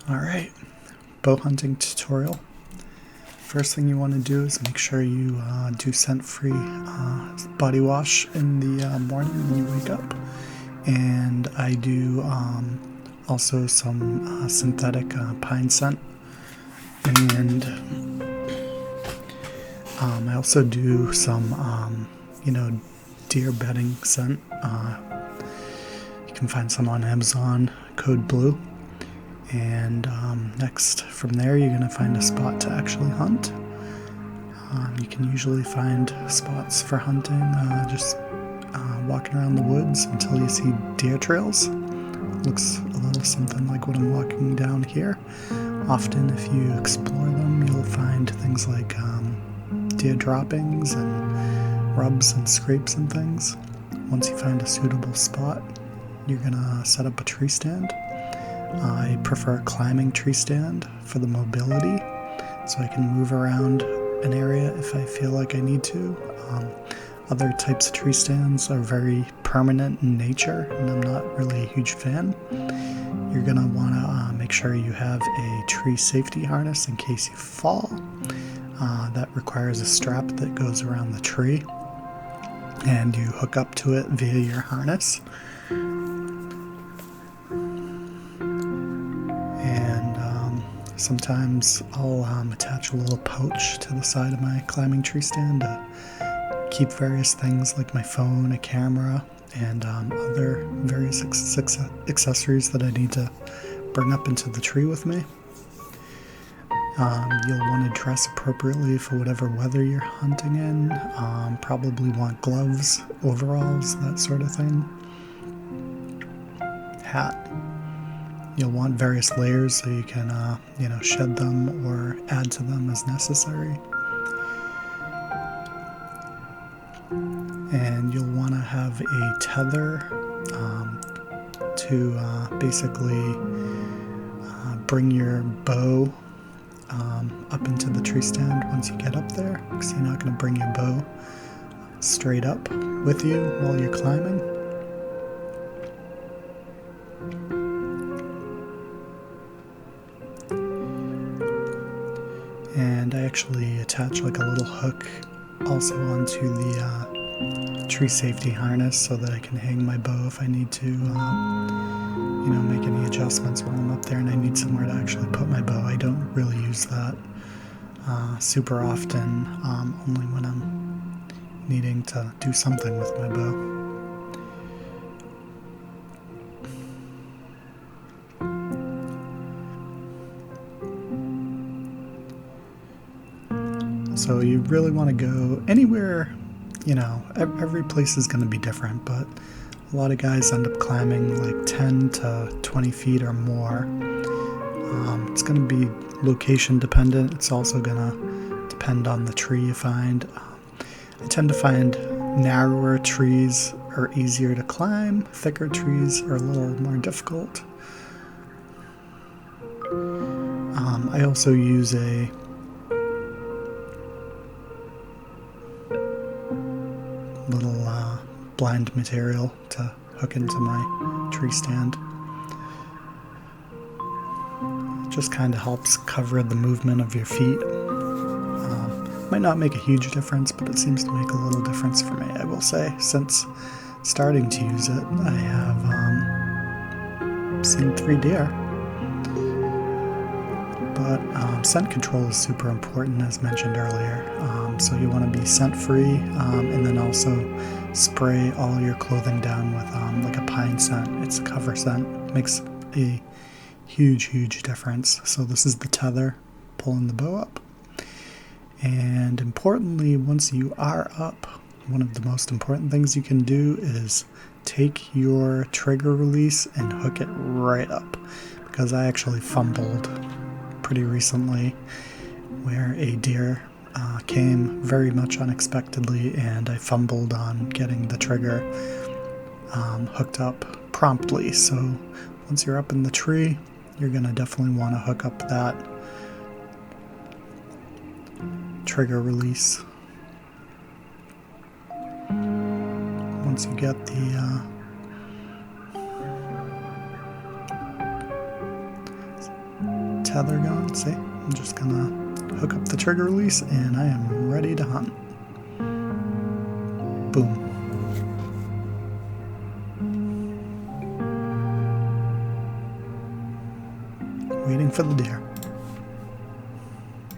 Alright, bow hunting tutorial. First thing you want to do is make sure you do scent-free body wash in the morning when you wake up. And I do also some synthetic pine scent. And I also do some, deer bedding scent. You can find some on Amazon, code BLUE. And next from there you're going to find a spot to actually hunt. You can usually find spots for hunting just walking around the woods until you see deer trails. Looks a little something like what I'm walking down here. Often if you explore them you'll find things like deer droppings and rubs and scrapes and things. Once you find a suitable spot, you're going to set up a tree stand. I prefer a climbing tree stand for the mobility, so I can move around an area if I feel like I need to. Other types of tree stands are very permanent in nature, and I'm not really a huge fan. You're going to want to make sure you have a tree safety harness in case you fall. That requires a strap that goes around the tree, and you hook up to it via your harness. Sometimes I'll attach a little pouch to the side of my climbing tree stand to keep various things like my phone, a camera, and other various accessories that I need to bring up into the tree with me. You'll want to dress appropriately for whatever weather you're hunting in. Probably want gloves, overalls, that sort of thing. Hat. You'll want various layers so you can, shed them or add to them as necessary. And you'll want to have a tether to basically bring your bow up into the tree stand once you get up there, because you're not going to bring your bow straight up with you while you're climbing. And I actually attach like a little hook also onto the tree safety harness so that I can hang my bow if I need to, make any adjustments while I'm up there and I need somewhere to actually put my bow. I don't really use that super often, only when I'm needing to do something with my bow. So you really want to go anywhere, every place is going to be different, but a lot of guys end up climbing like 10 to 20 feet or more. It's going to be location dependent. It's also going to depend on the tree you find. I tend to find narrower trees are easier to climb, thicker trees are a little more difficult. I also use a little blind material to hook into my tree stand. It just kind of helps cover the movement of your feet. Might not make a huge difference, but it seems to make a little difference for me, I will say. Since starting to use it, I have seen 3 deer. But scent control is super important, as mentioned earlier. So you want to be scent-free, and then also spray all your clothing down with like a pine scent. It's a cover scent. It makes a huge difference. So this is the tether pulling the bow up. And importantly, once you are up, one of the most important things you can do is take your trigger release and hook it right up. Because I actually fumbled pretty recently where a deer came very much unexpectedly, and I fumbled on getting the trigger hooked up promptly. So once you're up in the tree, you're going to definitely want to hook up that trigger release. Once you get tether going. See, I'm just gonna hook up the trigger release and I am ready to hunt. Boom. Waiting for the deer.